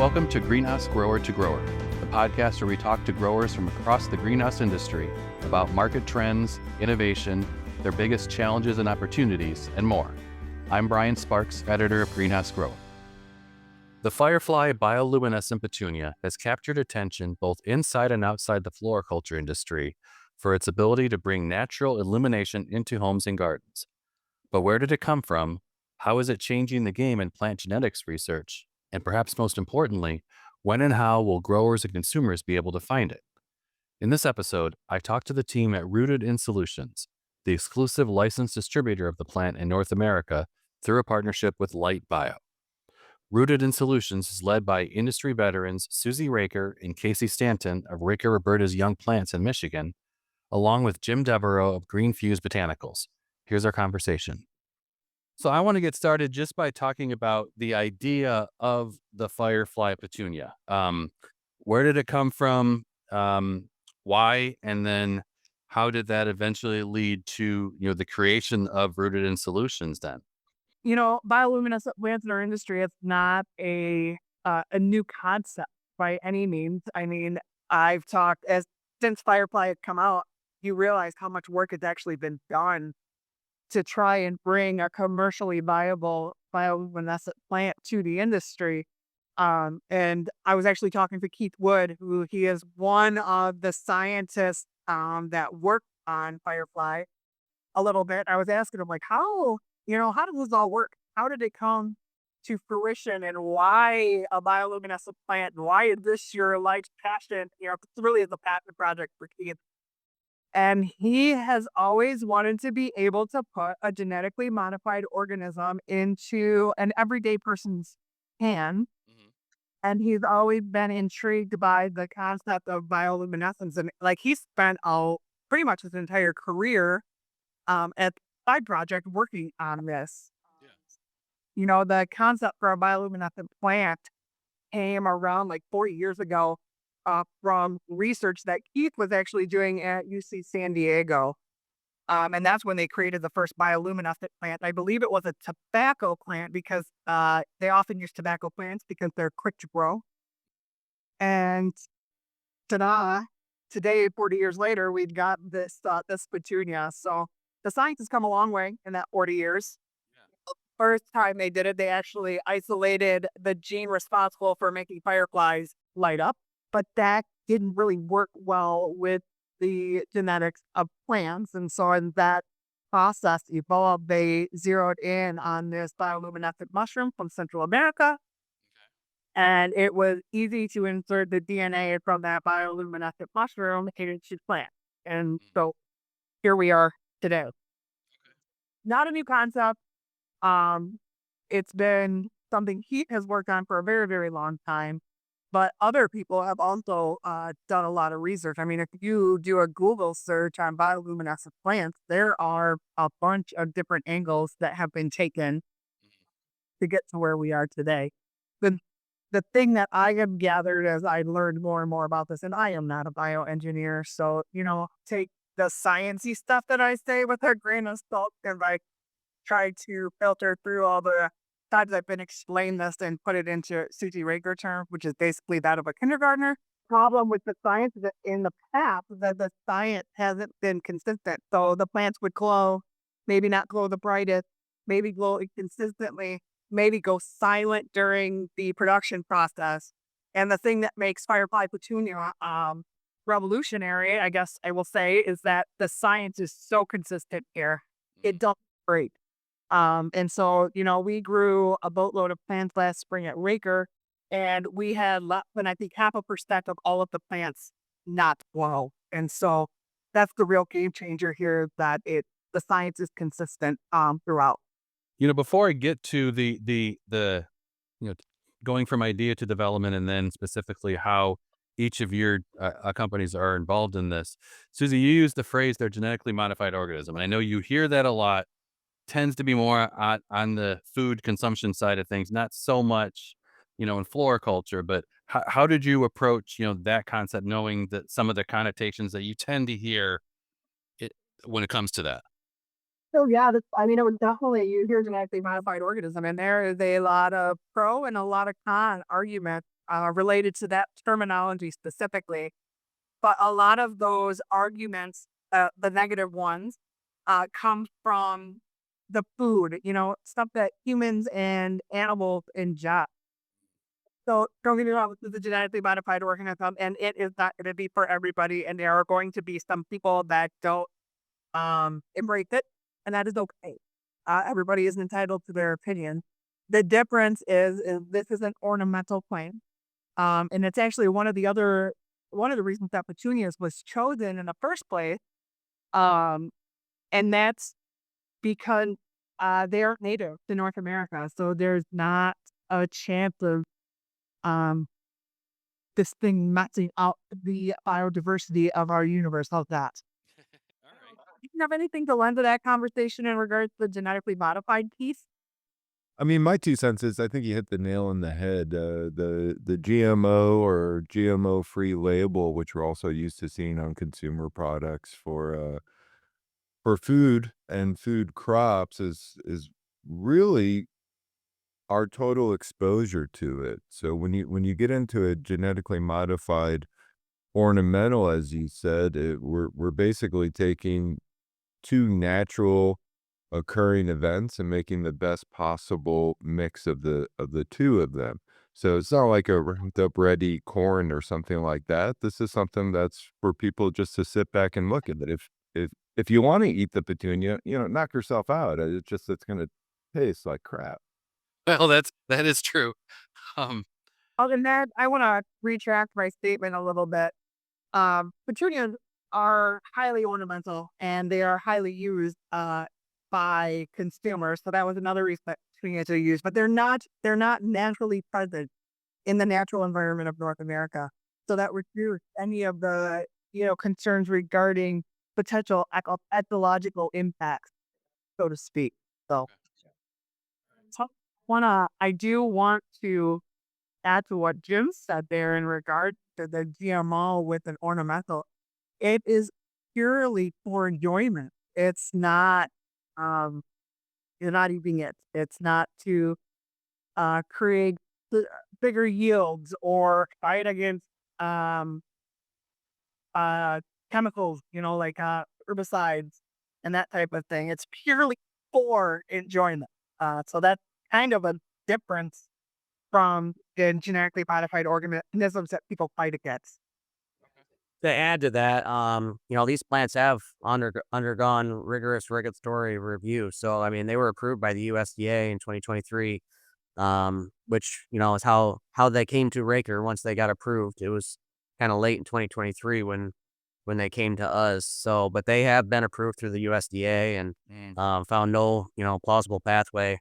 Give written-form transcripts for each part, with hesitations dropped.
Welcome to Greenhouse Grower to Grower, the podcast where we talk to growers from across the greenhouse industry about market trends, innovation, their biggest challenges and opportunities, and more. I'm Brian Sparks, editor of Greenhouse Grower. The Firefly bioluminescent Petunia has captured attention both inside and outside the floriculture industry for its ability to bring natural illumination into homes and gardens. But where did it come from? How is it changing the game in plant genetics research? And perhaps most importantly, when and how will growers and consumers be able to find it? In this episode, I talked to the team at Rooted in Solutions, the exclusive licensed distributor of the plant in North America through a partnership with Light Bio. Rooted in Solutions is led by industry veterans Susie Raker and Casey Stanton of Raker Roberta's Young Plants in Michigan, along with Jim Devereaux of Green Fuse Botanicals. Here's our conversation. So I want to get started just by talking about the idea of the Firefly Petunia. Where did it come from? Why? And then how did that eventually lead to, the creation of Rooted in Solutions then? Bioluminescent plants in our industry, it's not a new concept by any means. I mean, I've talked since Firefly had come out, you realize how much work has actually been done to try and bring a commercially viable bioluminescent plant to the industry. And I was actually talking to Keith Wood, who he is one of the scientists that worked on Firefly a little bit. I was asking him, like, how does this all work? How did it come to fruition, and why a bioluminescent plant? And why is this your life's passion? It really is a passion project for Keith. And he has always wanted to be able to put a genetically modified organism into an everyday person's hand. Mhm. And he's always been intrigued by the concept of bioluminescence. And like, he spent pretty much his entire career at the side project working on this. The concept for a bioluminescent plant came around like 40 years ago from research that Keith was actually doing at UC San Diego. And that's when they created the first bioluminescent plant. I believe it was a tobacco plant because they often use tobacco plants because they're quick to grow. And ta-da, today, 40 years later, we've got this Petunia. So the science has come a long way in that 40 years. First time they did it, they actually isolated the gene responsible for making fireflies light up, but that didn't really work well with the genetics of plants. And so as that process evolved, they zeroed in on this bioluminescent mushroom from Central America. And it was easy to insert the DNA from that bioluminescent mushroom into the plant. And so here we are today. Not a new concept. It's been something he has worked on for a very, very long time, but other people have also done a lot of research. I mean, if you do a Google search on bioluminescent plants, there are a bunch of different angles that have been taken to get to where we are today. The thing that I have gathered as I learned more and more about this, and I am not a bioengineer, so, take the sciencey stuff that I say with a grain of salt, and I try to filter through all the times I've been explained this and put it into Susie Raker term, which is basically that of a kindergartner. Problem with the science is that in the past, that the science hasn't been consistent. So the plants would glow, maybe not glow the brightest, maybe glow inconsistently, maybe go silent during the production process. And the thing that makes Firefly Petunia revolutionary, I guess I will say, is that the science is so consistent here. It doesn't break. And so, we grew a boatload of plants last spring at Raker, and we had less than, I think, 0.5% of all of the plants not glow. And so that's the real game changer here, that the science is consistent throughout. Before I get to the going from idea to development, and then specifically how each of your companies are involved in this, Susie, you used the phrase "they're genetically modified organism," and I know you hear that a lot. Tends to be more on the food consumption side of things, not so much, in floriculture. But how did you approach, that concept, knowing that some of the connotations that you tend to hear when it comes to that? So yeah, it was definitely, you hear genetically modified organism, and there is a lot of pro and a lot of con arguments related to that terminology specifically. But a lot of those arguments, the negative ones, come from the food, stuff that humans and animals ingest. So don't get me wrong, this is a genetically modified organism, and it is not going to be for everybody. And there are going to be some people that don't embrace it, and that is okay. Everybody is entitled to their opinion. The difference is this is an ornamental plant, and it's actually one of the reasons that petunias was chosen in the first place, um, and that's because they are native to North America, so there's not a chance of um, this thing messing up the biodiversity of our universe. How's that? All right. Do you have anything to lend to that conversation in regards to the genetically modified piece? I mean, my 2 cents is I think you hit the nail on the head. The GMO or GMO-free label, which we're also used to seeing on consumer products for food and food crops is really our total exposure to it. So when you get into a genetically modified ornamental, as you said, we're basically taking 2 natural occurring events and making the best possible mix of the 2 of them. So it's not like a Roundup Ready corn or something like that. This is something that's for people just to sit back and look at it. If you want to eat the petunia, knock yourself out. It's going to taste like crap. Well, that is true. Um, Other than that, I want to retract my statement a little bit. Petunias are highly ornamental and they are highly used by consumers. So that was another reason that petunias are used, but they're not naturally present in the natural environment of North America. So that reduces any of the concerns regarding potential ecological impacts, so to speak. So, so I do want to add to what Jim said there in regard to the GMO with an ornamental. It is purely for enjoyment. It's not um you're not eating it. It's not to create bigger yields or fight against um uh chemicals, like herbicides and that type of thing. It's purely for enjoyment. So that's kind of a difference from the genetically modified organisms that people fight against. To add to that, these plants have undergone rigorous regulatory review. So, I mean, they were approved by the USDA in 2023, which, is how they came to Raker once they got approved. It was kind of late in 2023 when they came to us. So, but they have been approved through the USDA and found no, plausible pathway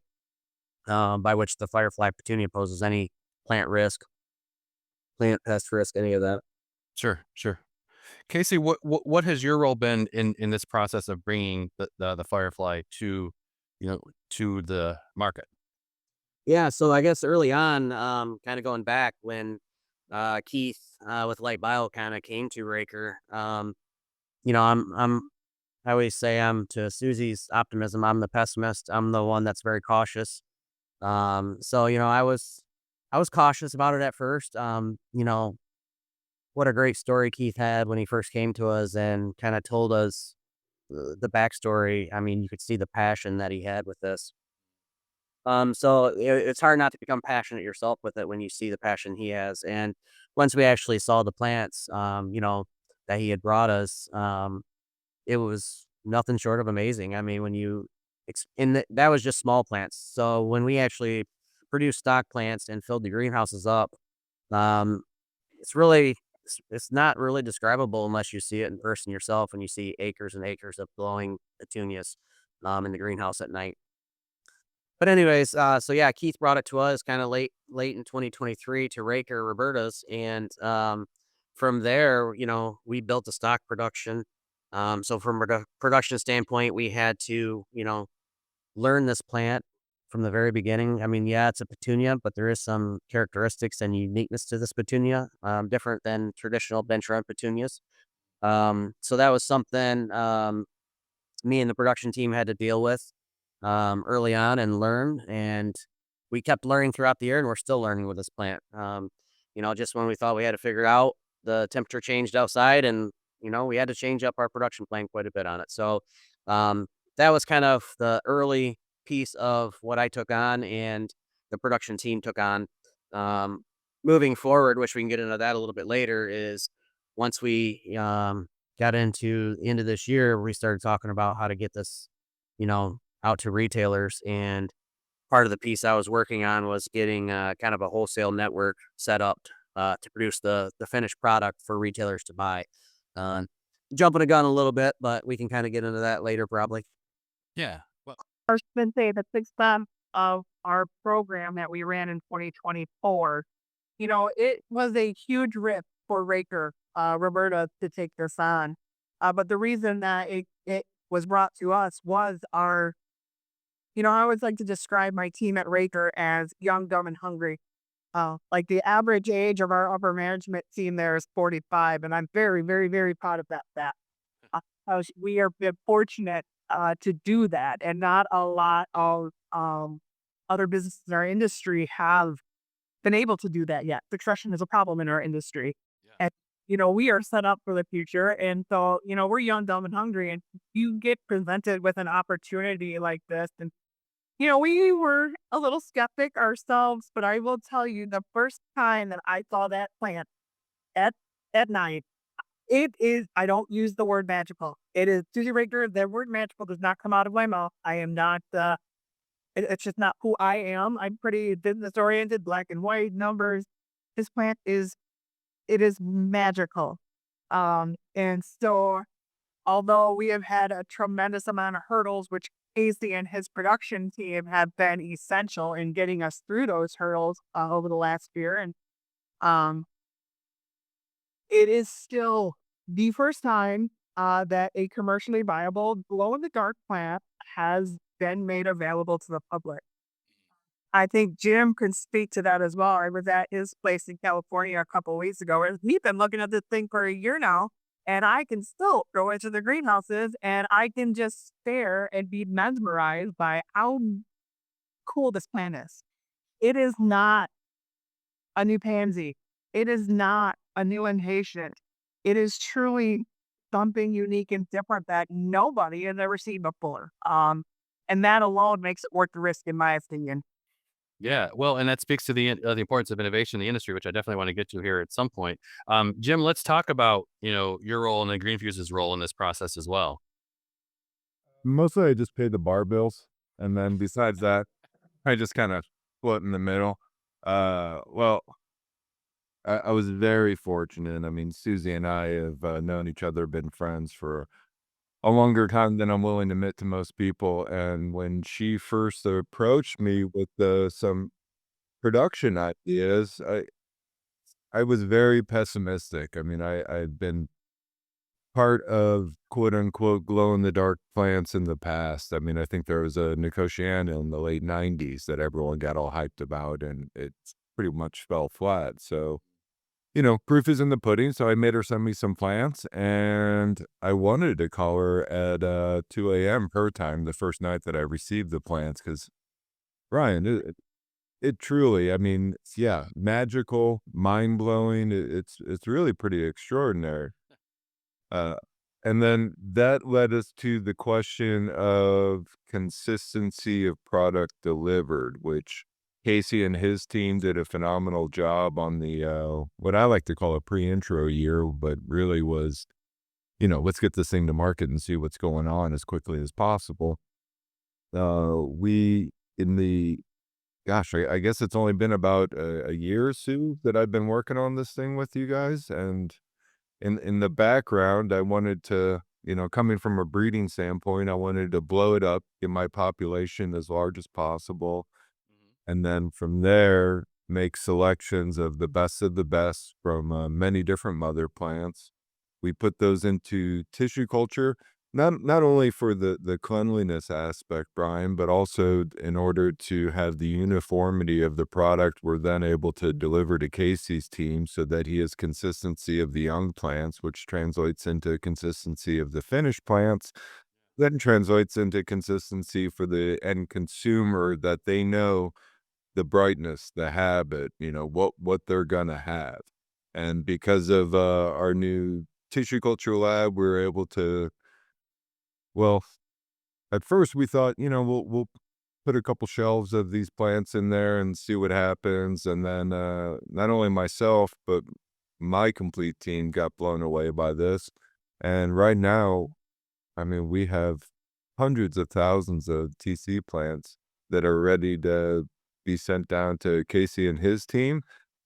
by which the Firefly Petunia poses any plant risk, plant pest risk, any of that. sure, sure. Casey, what has your role been in this process of bringing the Firefly to the market? Yeah, so I guess early on, kind of going back when Keith with Light Bio kind of came to Raker, I always say I'm to Susie's optimism. I'm the pessimist. I'm the one that's very cautious. So I was cautious about it at first. What a great story Keith had when he first came to us and kind of told us the backstory. I mean, you could see the passion that he had with this. So it's hard not to become passionate yourself with it when you see the passion he has. And once we actually saw the plants, that he had brought us, it was nothing short of amazing. I mean, when you that was just small plants. So when we actually produced stock plants and filled the greenhouses up, um, it's really it's not really describable unless you see it in person yourself and you see acres and acres of glowing petunias in the greenhouse at night. But anyways, so yeah, Keith brought it to us kind of late in 2023 to Raker Roberta's, and from there, we built a stock production. So from a production standpoint, we had to, learn this plant from the very beginning. I mean, yeah, it's a petunia, but there is some characteristics and uniqueness to this petunia, different than traditional bench run petunias. So that was something me and the production team had to deal with early on and learn. And we kept learning throughout the year, and we're still learning with this plant. just when we thought we had to figure out, the temperature changed outside, and we had to change up our production plan quite a bit on it. So that was kind of the early piece of what I took on and the production team took on. Um, Moving forward, which we can get into that a little bit later, is once we got into the end of this year, we started talking about how to get this, out to retailers. And part of the piece I was working on was getting kind of a wholesale network set up to produce the finished product for retailers to buy. Uh, Jumping the gun a little bit, but we can kind of get into that later, probably. Yeah. Well, First, been say the success of our program that we ran in 2024. It was a huge risk for Raker, Roberta, to take this on. But the reason that it was brought to us was I always like to describe my team at Raker as young, dumb, and hungry. Like the average age of our upper management team there is 45, and I'm very, very, very proud of that fact. We are been fortunate to do that, and not a lot of other businesses in our industry have been able to do that yet. Succession is a problem in our industry. Yeah. And we are set up for the future. And so, we're young, dumb, and hungry. And you get presented with an opportunity like this. And, we were a little skeptic ourselves, but I will tell you the first time that I saw that plant at, at night, it is, I don't use the word magical. It is Susie Raker. The word magical does not come out of my mouth. I am not, it's just not who I am. I'm pretty business oriented, black and white numbers. This plant it is magical. And so although we have had a tremendous amount of hurdles, which Casey and his production team have been essential in getting us through those hurdles over the last year. And um, it is still the first time that a commercially viable glow in the dark plant has been made available to the public. I think Jim can speak to that as well. I was at his place in California a couple of weeks ago, and he's been looking at this thing for a year now. And I can still go into the greenhouses and I can just stare and be mesmerized by how cool this plant is. It is not a new pansy. It is not a new impatient. It is truly something unique and different that nobody has ever seen before. And that alone makes it worth the risk, in my opinion. yeah. Well, and that speaks to the importance of innovation in the industry, which I definitely want to get to here at some point. Jim, let's talk about your role and then Greenfuse's role in this process as well. Mostly I just pay the bar bills, and then besides that, I just kind of split in the middle. Well, I was very fortunate. I mean, Susie and I have known each other, been friends for a longer time than I'm willing to admit to most people. And when she first approached me with some production ideas, I was very pessimistic. I mean, I'd been part of quote unquote glow in the dark plants in the past. I mean, I think there was a Nicotiana in the late 90s that everyone got all hyped about, and it pretty much fell flat. So, proof is in the pudding. So I made her send me some plants, and I wanted to call her at 2 a.m. her time the first night that I received the plants, because Brian, it truly, I mean, yeah, magical, mind blowing. It's really pretty extraordinary. Uh, and then that led us to the question of consistency of product delivered, which Casey and his team did a phenomenal job on the what I like to call a pre-intro year, but really was, let's get this thing to market and see what's going on as quickly as possible. We in the Gosh, I guess it's only been about a year or two that I've been working on this thing with you guys, and in the background, I wanted to, coming from a breeding standpoint, I wanted to blow it up, get my population as large as possible, and then from there, make selections of the best from many different mother plants. We put those into tissue culture, not only for the cleanliness aspect, Brian, but also in order to have the uniformity of the product we're then able to deliver to Casey's team so that he has consistency of the young plants, which translates into consistency of the finished plants, then translates into consistency for the end consumer, that they know the brightness, the habit, what they're gonna have. And because of our new tissue culture lab, we were able to, well, at first we thought, we'll put a couple shelves of these plants in there and see what happens. And then not only myself, but my complete team got blown away by this. And right now, I mean, we have hundreds of thousands of TC plants that are ready to be sent down to Casey and his team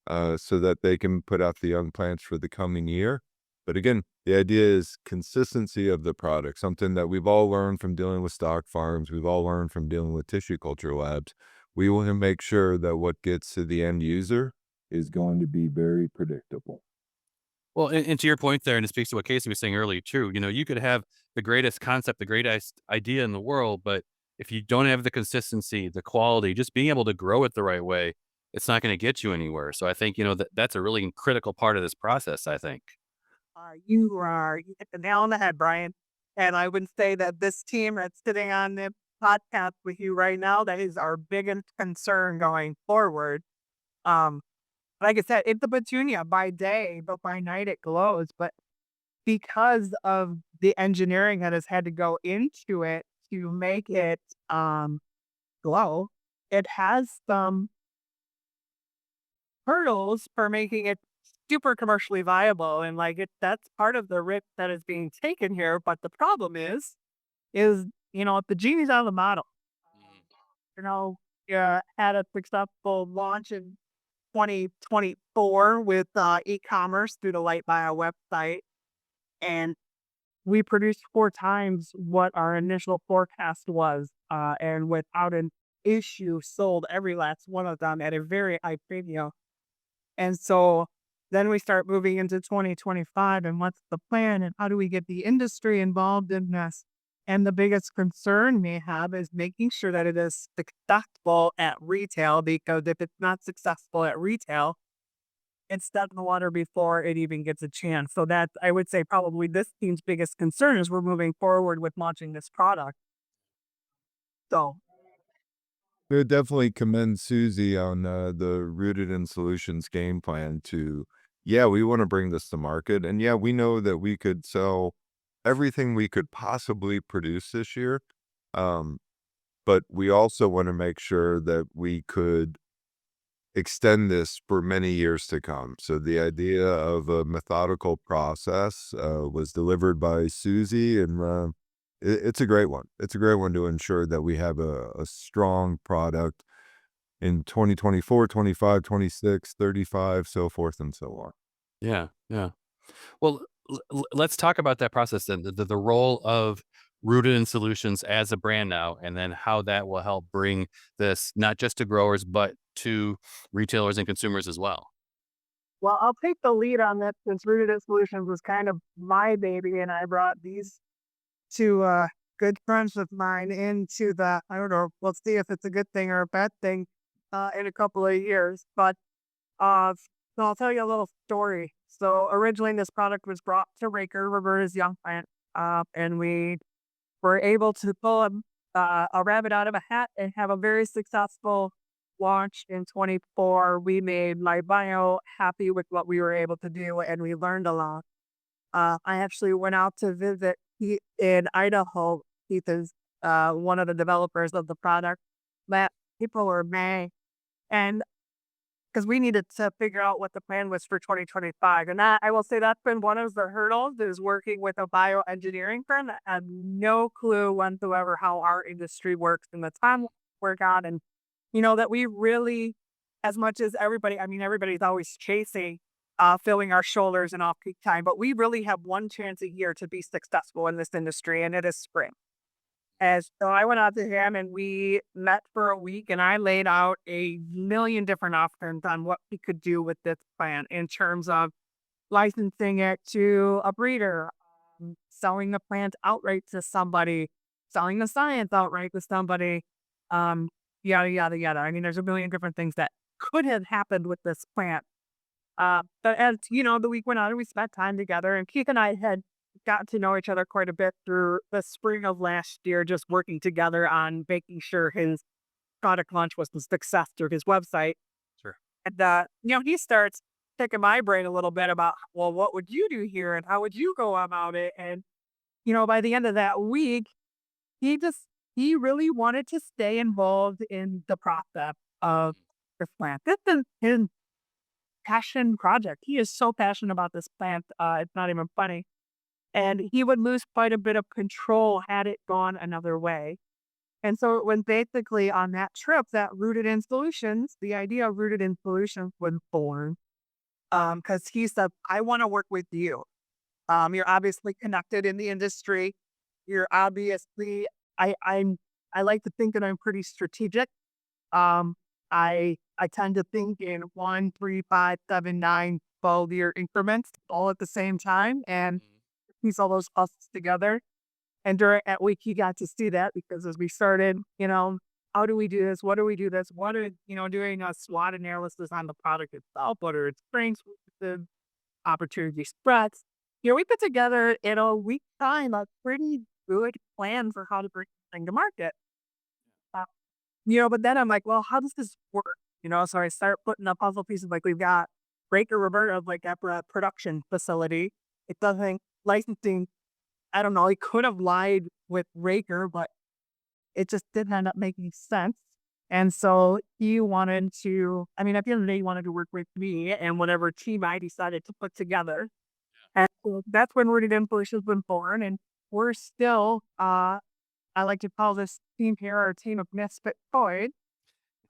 so that they can put out the young plants for the coming year. But again, the idea is consistency of the product, something that we've all learned from dealing with stock farms. We've all learned from dealing with tissue culture labs. We want to make sure that what gets to the end user is going to be very predictable. Well, and to your point there, and it speaks to what Casey was saying earlier too, you could have the greatest concept, the greatest idea in the world, but if you don't have the consistency, the quality, just being able to grow it the right way, it's not going to get you anywhere. So I think, that's a really critical part of this process, I think. You hit the nail on the head, Brian. And I would say that this team that's sitting on the podcast with you right now, that is our biggest concern going forward. Um, like I said, it's a Petunia by day, but by night it glows. But because of the engineering that has had to go into it to make it glow, it has some hurdles for making it super commercially viable. And that's part of the risk that is being taken here. But the problem is, if the genie's out of the bottle, you had a successful launch in 2024 with e-commerce through the Light Bio website. And we produced 4 times what our initial forecast was, and without an issue sold every last one of them at a very high premium. And so then we start moving into 2025 and what's the plan and how do we get the industry involved in this? And the biggest concern we have is making sure that it is successful at retail, because if it's not successful at retail, it's dead in the water before it even gets a chance. So that's, I would say, probably this team's biggest concern as we're moving forward with launching this product. So I would definitely commend Susie on the Rooted in Solutions game plan to, yeah, we want to bring this to market. And yeah, we know that we could sell everything we could possibly produce this year. But we also want to make sure that we could extend this for many years to come. So the idea of a methodical process was delivered by Susie, and it's a great one. It's a great one to ensure that we have a strong product in 2024, 25, 26, 35, so forth and so on. Yeah, yeah. Well, let's talk about that process then, the role of Rooted in Solutions as a brand now, and then how that will help bring this not just to growers, but to retailers and consumers as well. well, I'll take the lead on that since Rooted in Solutions was kind of my baby, and I brought these 2 good friends of mine into the, I don't know, we'll see if it's a good thing or a bad thing in a couple of years. But so I'll tell you a little story. So originally this product was brought to Raker, Roberta's young plant, and we were able to pull a rabbit out of a hat and have a very successful launch in 24. We made Light Bio happy with what we were able to do, and we learned a lot. I actually went out to visit Heath in Idaho. Heath is one of the developers of the product. Last April or May, and because we needed to figure out what the plan was for 2025. And that, I will say, that's been one of the hurdles, is working with a bioengineering firm that had no clue whatsoever how our industry works and the time work on. And, that we really, as much as everybody, I mean, everybody's always chasing, filling our shoulders in off-peak time, but we really have one chance a year to be successful in this industry, and it is spring. And so I went out to him and we met for a week, and I laid out a million different options on what we could do with this plant in terms of licensing it to a breeder, selling the plant outright to somebody, selling the science outright to somebody, yada, yada, yada. I mean, there's a million different things that could have happened with this plant. But as the week went on and we spent time together, and Keith and I had got to know each other quite a bit through the spring of last year, just working together on making sure his product launch was a success through his website. Sure. And, he starts picking my brain a little bit about, well, what would you do here and how would you go about it? And, by the end of that week, he just, he really wanted to stay involved in the process of this plant. This is his passion project. He is so passionate about this plant. It's not even funny. And he would lose quite a bit of control had it gone another way. And so it was basically on that trip that Rooted in Solutions, the idea of Rooted in Solutions was born. Because he said, I want to work with you. You're obviously connected in the industry. You're obviously, I like to think that I'm pretty strategic. I tend to think in 1, 3, 5, 7, 9, 12-year increments all at the same time and piece all those puzzles together. And during that week, he got to see that because as we started, how do we do this? What do we do this? What are, doing a SWOT analysis on the product itself, what are its strengths, the opportunity spreads. We put together in a week's time a pretty good plan for how to bring this thing to market. But then I'm like, well, how does this work? So I start putting the puzzle pieces, like we've got Breaker Roberta, like at a production facility. It doesn't licensing. I don't know. He could have lied with Raker, but it just didn't end up making sense. And so he wanted to, at the end of the day, he wanted to work with me and whatever team I decided to put together. And so that's when Rooted in Solutions was born. And we're still, I like to call this team here our team of misfit toys.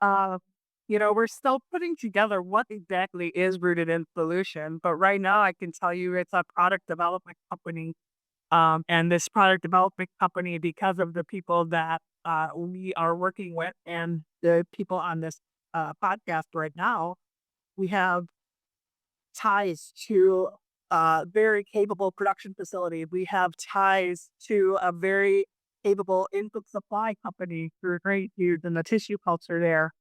We're still putting together what exactly is Rooted in Solution. But right now, I can tell you it's a product development company. And this product development company, because of the people that we are working with and the people on this podcast right now, we have ties to a very capable production facility. We have ties to a very capable input supply company who are great dudes in the tissue culture there.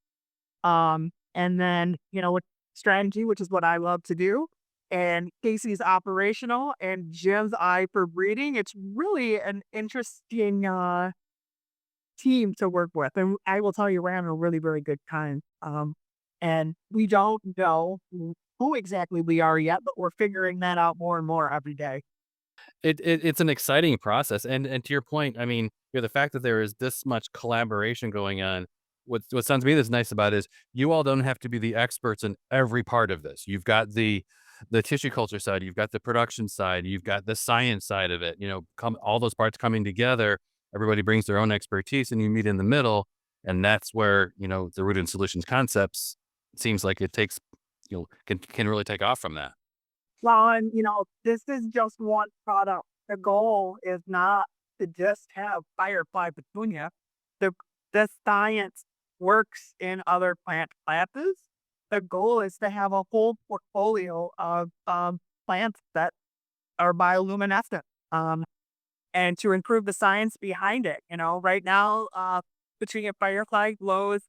And then, with strategy, which is what I love to do. And Casey's operational and Jim's eye for breeding. It's really an interesting team to work with. And I will tell you, we're having a really, really good time. And we don't know who exactly we are yet, but we're figuring that out more and more every day. It's an exciting process. And to your point, the fact that there is this much collaboration going on, what sounds to me that's nice about it is you all don't have to be the experts in every part of this. You've got the tissue culture side, you've got the production side, you've got the science side of it, all those parts coming together, everybody brings their own expertise and you meet in the middle. And that's where, the Rooted in Solutions concepts seems like it takes, can really take off from that. Well, and this is just one product. The goal is not to just have Firefly Petunia. The science works in other plant classes. The goal is to have a whole portfolio of plants that are bioluminescent, and to improve the science behind it. Right now, Petunia Firefly glows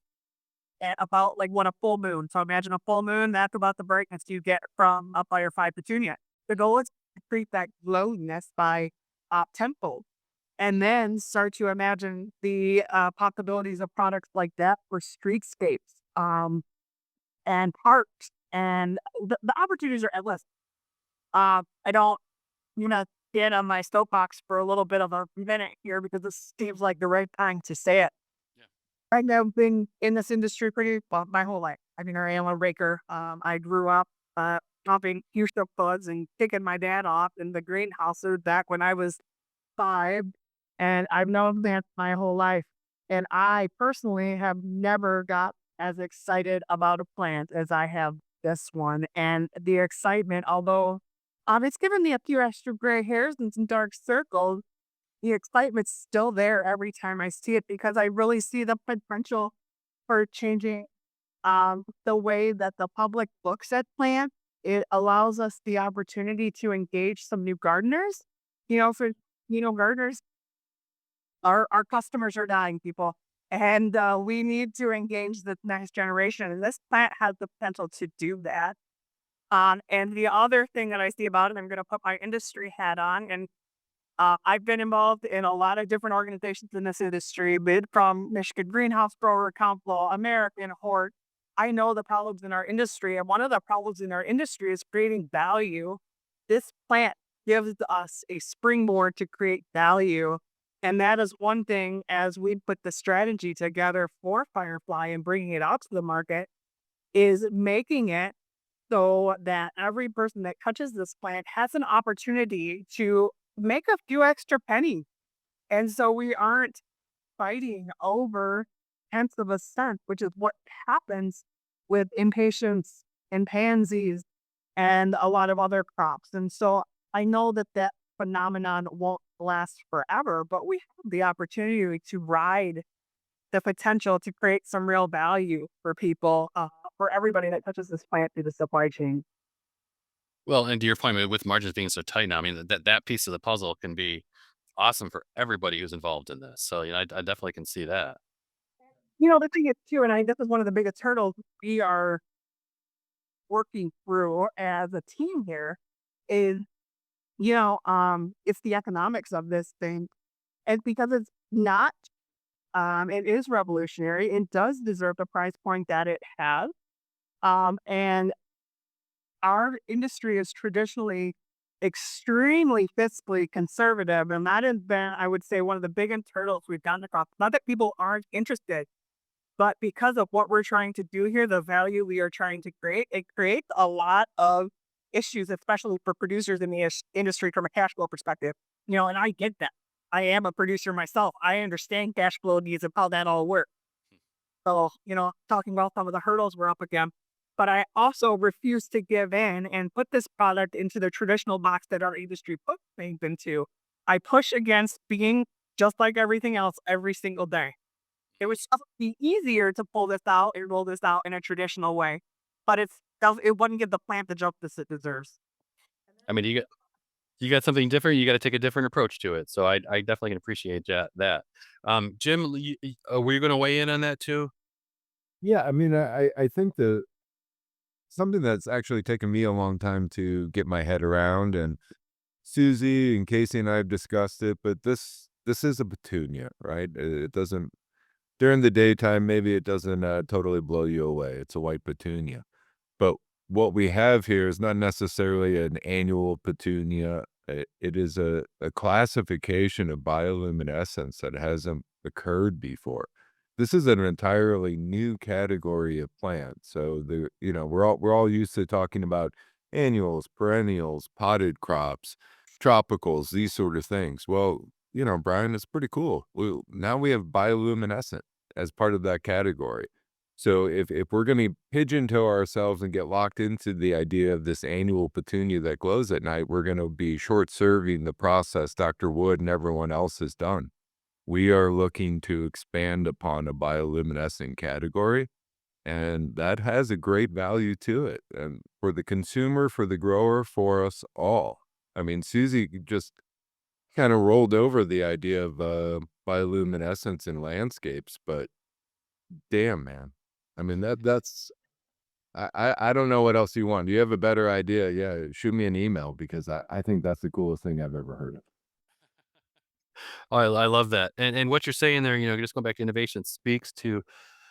at about like a full moon. So imagine a full moon. That's about the brightness you get from a Firefly Petunia. The goal is to create that glowiness by tenfold. And then start to imagine the possibilities of products like that for streetscapes and parks. And the opportunities are endless. I don't, get on my soapbox for a little bit of a minute here because this seems like the right time to say it. Yeah. Right now, I've been in this industry my whole life. I am a raker. I grew up chopping fuchsia buds and kicking my dad off in the greenhouses back when I was 5. And I've known that my whole life. And I personally have never got as excited about a plant as I have this one. And the excitement, although it's given me a few extra gray hairs and some dark circles, the excitement's still there every time I see it because I really see the potential for changing the way that the public looks at plants. It allows us the opportunity to engage some new gardeners. Gardeners, our customers are dying, people. And we need to engage the next generation. And this plant has the potential to do that. And the other thing that I see about it, I'm going to put my industry hat on. And I've been involved in a lot of different organizations in this industry, bid from Michigan Greenhouse Grower Council, American Hort. I know the problems in our industry, and one of the problems in our industry is creating value. This plant gives us a springboard to create value. And that is one thing as we put the strategy together for Firefly and bringing it out to the market is making it so that every person that touches this plant has an opportunity to make a few extra pennies. And so we aren't fighting over tenths of a cent, which is what happens with impatiens and pansies and a lot of other crops. And so I know that that phenomenon won't last forever, but we have the opportunity to ride the potential to create some real value for people, for everybody that touches this plant through the supply chain. Well, and to your point, with margins being so tight now, I mean, that piece of the puzzle can be awesome for everybody who's involved in this. So, I definitely can see that. The thing is too, and this is one of the biggest hurdles we are working through as a team here is, it's the economics of this thing. And because it's not, it is revolutionary. It does deserve the price point that it has. And our industry is traditionally extremely fiscally conservative. And that has been, I would say, one of the biggest hurdles we've gotten across. Not that people aren't interested, but because of what we're trying to do here, the value we are trying to create, it creates a lot of issues, especially for producers in the industry from a cash flow perspective. And I get that. I am a producer myself. I understand cash flow needs and how that all works. So, talking about some of the hurdles we're up against, but I also refuse to give in and put this product into the traditional box that our industry puts things into. I push against being just like everything else every single day. It would just be easier to pull this out and roll this out in a traditional way, but it wouldn't give the plant the justice it deserves. I mean, you got something different. You got to take a different approach to it. So I definitely can appreciate that. Jim, were you going to weigh in on that too? Yeah, I mean, I think the something that's actually taken me a long time to get my head around, and Susie and Casey and I have discussed it, but this is a petunia, right? It doesn't during the daytime, maybe it doesn't totally blow you away. It's a white petunia. But what we have here is not necessarily an annual petunia. It is a classification of bioluminescence that hasn't occurred before. This is an entirely new category of plant. So we're all used to talking about annuals, perennials, potted crops, tropicals, these sort of things. Well, Brian, it's pretty cool. Now we have bioluminescent as part of that category. So if we're going to pigeon-toe ourselves and get locked into the idea of this annual petunia that glows at night, we're going to be short-serving the process Dr. Wood and everyone else has done. We are looking to expand upon a bioluminescent category, and that has a great value to it. And for the consumer, for the grower, for us all. I mean, Susie just kind of rolled over the idea of bioluminescence in landscapes, but damn, man. I mean, that's I don't know what else you want. Do you have a better idea? Yeah, shoot me an email because I think that's the coolest thing I've ever heard of. Oh, I love that. And what you're saying there, just going back to innovation speaks to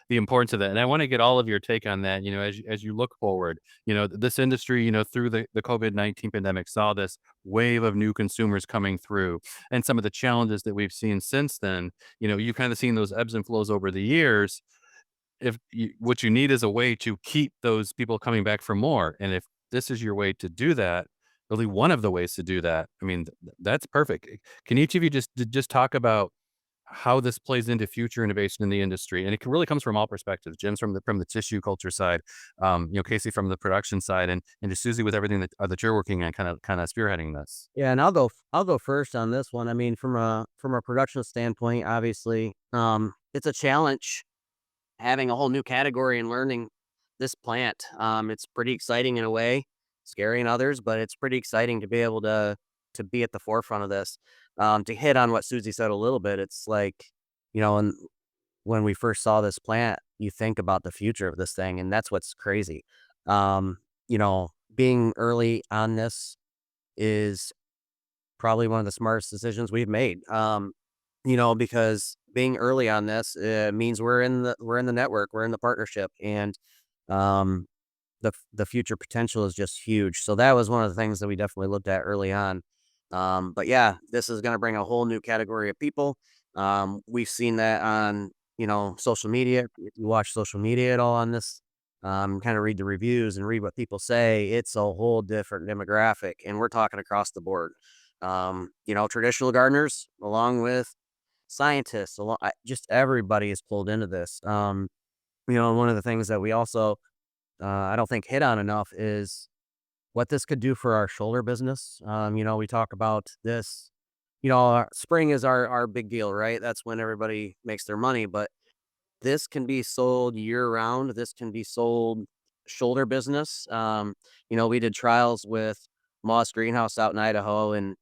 the importance of that. And I want to get all of your take on that, as you look forward, this industry, through the COVID-19 pandemic saw this wave of new consumers coming through and some of the challenges that we've seen since then, you've kind of seen those ebbs and flows over the years. What you need is a way to keep those people coming back for more. And if this is your way to do that, really one of the ways to do that, I mean, that's perfect. Can each of you just talk about how this plays into future innovation in the industry? And it really comes from all perspectives. Jim's from the tissue culture side, Casey from the production side, and to Susie with everything that you're working on, kind of spearheading this. Yeah, and I'll go first on this one. I mean, from a production standpoint, obviously, it's a challenge having a whole new category and learning this plant. It's pretty exciting in a way, scary in others, but it's pretty exciting to be able to be at the forefront of this. To hit on what Susie said a little bit, it's like, and when we first saw this plant, you think about the future of this thing, and that's what's crazy. Being early on this is probably one of the smartest decisions we've made. Because being early on this means we're in the network, we're in the partnership, and um, the future potential is just huge. So that was one of the things that we definitely looked at early on. But yeah, this is going to bring a whole new category of people. We've seen that on social media. If you watch social media at all on this, kind of read the reviews and read what people say. It's a whole different demographic, and we're talking across the board. Traditional gardeners, along with scientists, just everybody is pulled into this. One of the things that we also I don't think hit on enough is what this could do for our shoulder business. We talk about this. Spring is our big deal, right? That's when everybody makes their money. But this can be sold year round. This can be sold shoulder business. We did trials with Moss Greenhouse out in Idaho, and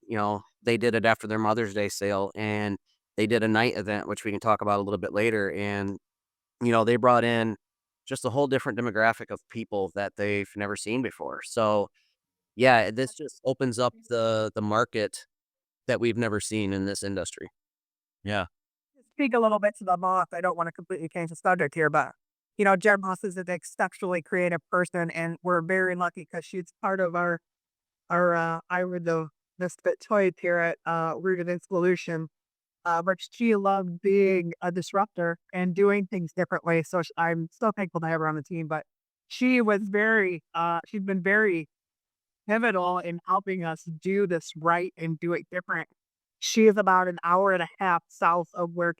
they did it after their Mother's Day sale, and they did a night event, which we can talk about a little bit later. And they brought in just a whole different demographic of people that they've never seen before. So yeah, this just opens up the market that we've never seen in this industry. Yeah. Speak a little bit to the moth. I don't want to completely change the subject here, but Jen Moss is an exceptionally creative person, and we're very lucky because she's part of our I would the misfit toys here at Rooted in Solution. But she loved being a disruptor and doing things differently. So I'm so thankful to have her on the team. But she's been very pivotal in helping us do this right and do it different. She is about an hour and a half south of where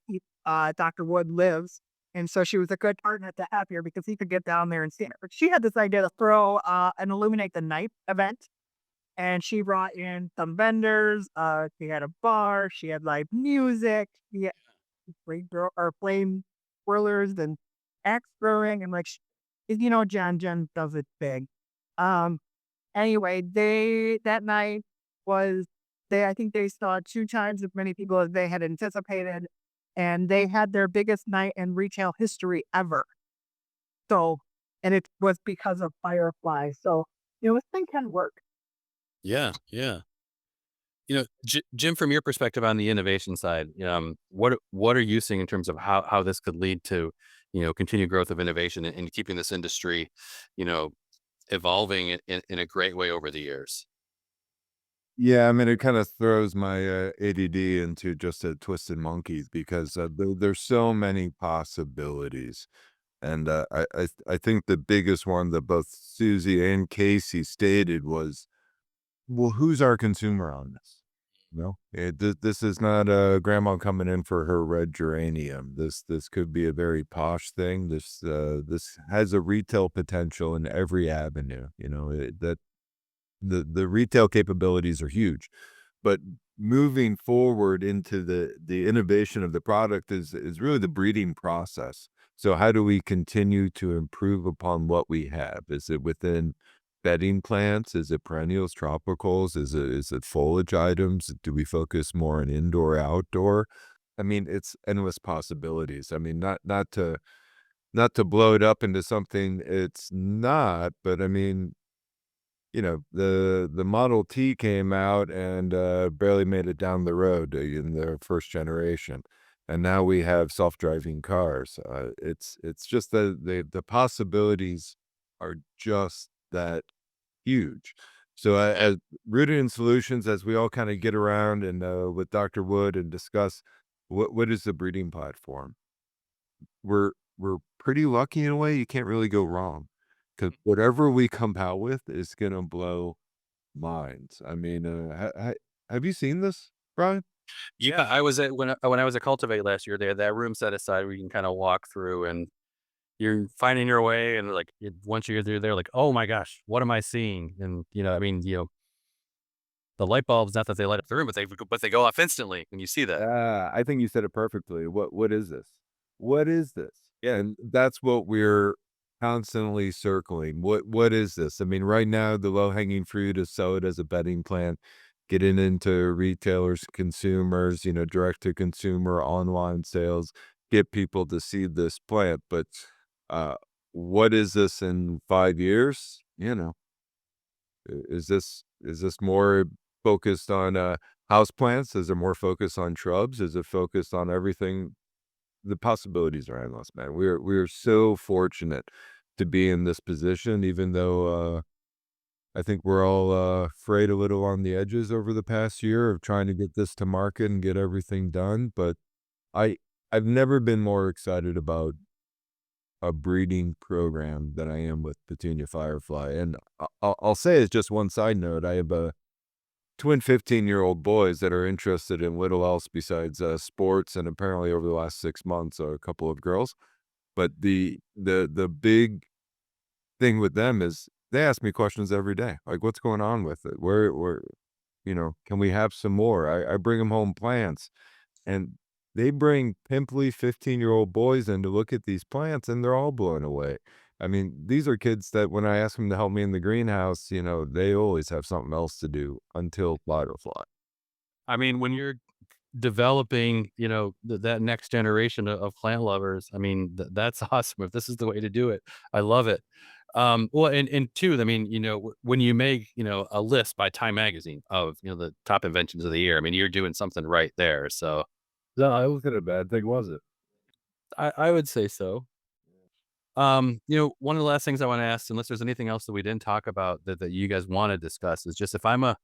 Dr. Wood lives. And so she was a good partner to have here because he could get down there and see it. But she had this idea to throw an Illuminate the Night event. And she brought in some vendors. She had a bar. She had live music. She had flame twirlers and axe throwing. And Jen does it big. Anyway, that night was I think they saw 2 times as many people as they had anticipated, and they had their biggest night in retail history ever. So, and it was because of Firefly. So, this thing can work. Yeah. Yeah. Jim, from your perspective on the innovation side, what are you seeing in terms of how this could lead to, continued growth of innovation and keeping this industry, you know, evolving in a great way over the years? Yeah, I mean, it kind of throws my ADD into just a twisted monkey because there's so many possibilities. And I think the biggest one that both Susie and Casey stated was, well, who's our consumer on this? This is not grandma coming in for her red geranium. This could be a very posh thing. This has a retail potential in every avenue. That the retail capabilities are huge, but moving forward into the innovation of the product is really the breeding process. So how do we continue to improve upon what we have? Is it within bedding plants? Is it perennials, tropicals? Is it foliage items? Do we focus more on indoor, outdoor? I mean, it's endless possibilities. I mean, not to blow it up into something it's not, but I mean, the Model T came out and barely made it down the road in their first generation, and now we have self-driving cars. It's just that the possibilities are just that huge. So as Rooted in Solutions, as we all kind of get around and with Dr. Wood and discuss what is the breeding platform, we're pretty lucky in a way. You can't really go wrong because whatever we come out with is gonna blow minds. I mean, have you seen this, Brian? Yeah, I was at when I was at Cultivate last year. They had that room set aside where you can kind of walk through and you're finding your way, and like once you're through there, like, oh my gosh, what am I seeing? And I mean, the light bulbs, not that they light up the room, but they go off instantly when you see that. I think you said it perfectly. What is this? What is this? Yeah, and that's what we're constantly circling. What is this? I mean, right now the low-hanging fruit is sell it as a bedding plant, getting into retailers, consumers, direct to consumer, online sales, get people to see this plant. But uh, what is this in 5 years? Is this more focused on houseplants? Is it more focused on shrubs? Is it focused on everything? The possibilities are endless, man. We're so fortunate to be in this position, even though I think we're all frayed a little on the edges over the past year of trying to get this to market and get everything done. But I I've never been more excited about a breeding program than I am with Petunia Firefly. And I'll say as just one side note, I have twin 15-year-old boys that are interested in little else besides sports, and apparently over the last 6 months, a couple of girls. But the big thing with them is they ask me questions every day, like, what's going on with it? Where, can we have some more? I bring them home plants, and they bring pimply 15-year-old boys in to look at these plants, and they're all blown away. I mean, these are kids that when I ask them to help me in the greenhouse, they always have something else to do until Firefly. I mean, when you're developing, that next generation of plant lovers, I mean, that's awesome. If this is the way to do it, I love it. Well, and two, I mean, when you make, a list by Time Magazine of, the top inventions of the year, I mean, you're doing something right there. So No, I wasn't a bad thing, was it? I would say so. One of the last things I want to ask, unless there's anything else that we didn't talk about that you guys want to discuss, is just if I'm a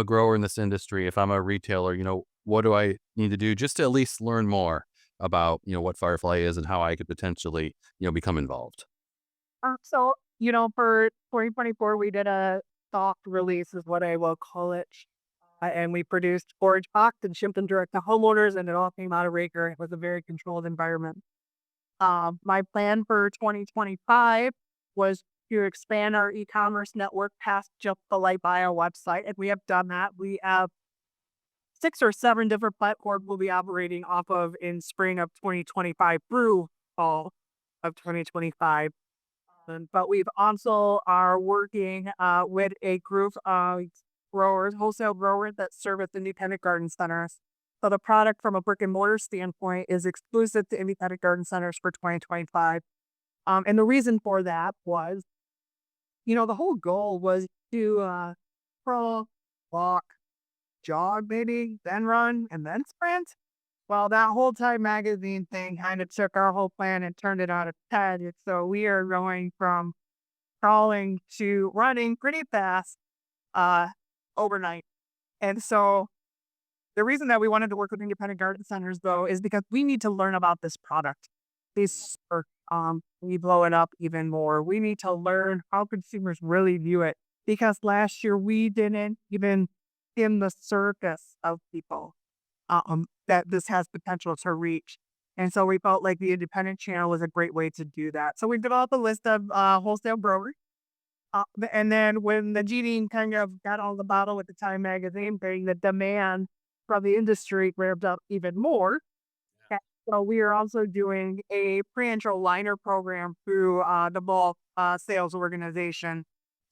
grower in this industry, if I'm a retailer, what do I need to do just to at least learn more about, what Firefly is and how I could potentially, become involved? So, for 2024, we did a soft release, is what I will call it. And we produced forage box and shipped them direct to homeowners, and it all came out of Raker. It was a very controlled environment. My plan for 2025 was to expand our e-commerce network past just the Light Bio website, and we have done that. We have 6 or 7 different platforms we'll be operating off of in spring of 2025 through fall of 2025. But we've also are working with a group of growers, wholesale growers that service independent garden centers. So the product from a brick and mortar standpoint is exclusive to independent garden centers for 2025. And the reason for that was, the whole goal was to crawl, walk, jog maybe, then run, and then sprint. Well, that whole Time Magazine thing kind of took our whole plan and turned it on its head. And so we are going from crawling to running pretty fast overnight. And so the reason that we wanted to work with independent garden centers, though, is because we need to learn about this product. We blow it up even more. We need to learn how consumers really view it, because last year we didn't even in the circus of people that this has potential to reach. And so we felt like the independent channel was a great way to do that. So we developed a list of wholesale growers. And then when the GD kind of got on the bottle with the Time Magazine thing, the demand from the industry ramped up even more. And so we are also doing a pre-intro liner program through the bulk sales organization.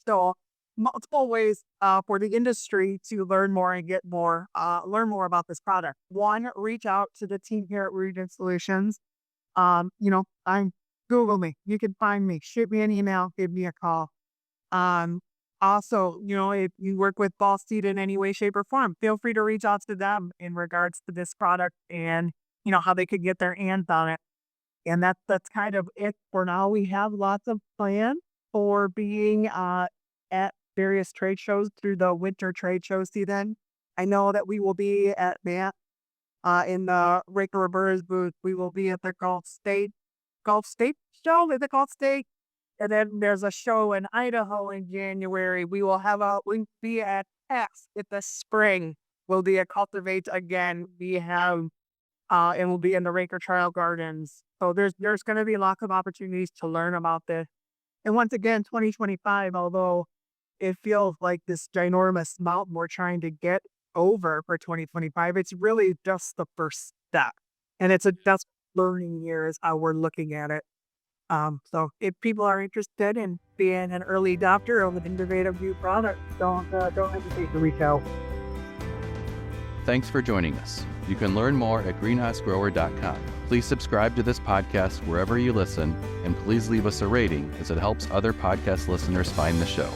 So multiple ways for the industry to learn more and learn more about this product. One, reach out to the team here at Regent Solutions. I'm Google me. You can find me. Shoot me an email. Give me a call. Also, if you work with Ball Seed in any way, shape, or form, feel free to reach out to them in regards to this product and, how they could get their hands on it. And that's kind of it for now. We have lots of plans for being at various trade shows through the winter trade show season. I know that we will be at MAT in the Raker Roberta's booth. We will be at the Gulf State show. Is it Gulf State? And then there's a show in Idaho in January. We'll be at X in the spring. We'll be at Cultivate again. And we'll be in the Raker Trial Gardens. So there's going to be lots of opportunities to learn about this. And once again, 2025, although it feels like this ginormous mountain we're trying to get over for 2025, it's really just the first step. And it's a just learning year is how we're looking at it. So if people are interested in being an early adopter of an innovative new product, don't hesitate to reach out. Thanks for joining us. You can learn more at greenhousegrower.com. Please subscribe to this podcast wherever you listen, and please leave us a rating as it helps other podcast listeners find the show.